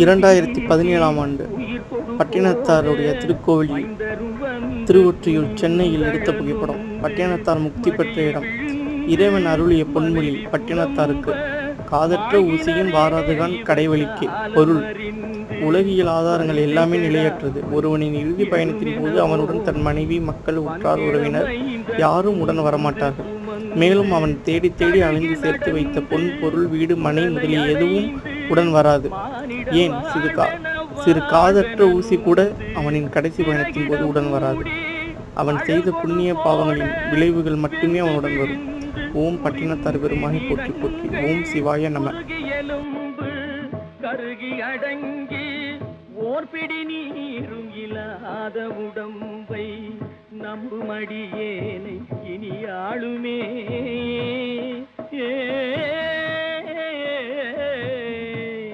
2017ஆம் ஆண்டு பட்டினத்தாருடைய திருக்கோவில் திருவொற்றியூர் சென்னையில் எடுத்த புகைப்படம். பட்டினத்தார் முக்தி பெற்ற இடம். இறைவன் அருளிய பொன்மொழி பட்டினத்தாருக்கு. காதற்ற ஊசியின் வாராதுகான் கடைவழிக்கே. பொருள்: உலகியல் ஆதாரங்கள் எல்லாமே நிலையற்றது. ஒருவனின் இறுதி பயணத்தின் போது அவனுடன் தன் மனைவி, மக்கள், உற்றார், உறவினர் யாரும் உடன் வரமாட்டார்கள். மேலும் அவன் தேடி தேடி அலைந்து சேர்த்து வைத்த பொன், பொருள், வீடு, மனை முதலிய எதுவும் உடன் வராது. ஏன் சிறு காதற்ற ஊசி கூட அவனின் கடைசி பயணத்தின் போது உடன் வராது. அவன் செய்த புண்ணிய பாவங்களின் விளைவுகள் மட்டுமே அவனுடன் வரும். ஓம் பட்டினத்தார் பெருமானை போற்றி போற்றி. ஓம் சிவாய நம. கருகி அடங்கி ஓர்பிடி நீரும் இல்லாத உடம்பை நம்புமடியேனை இனி ஆளுமே.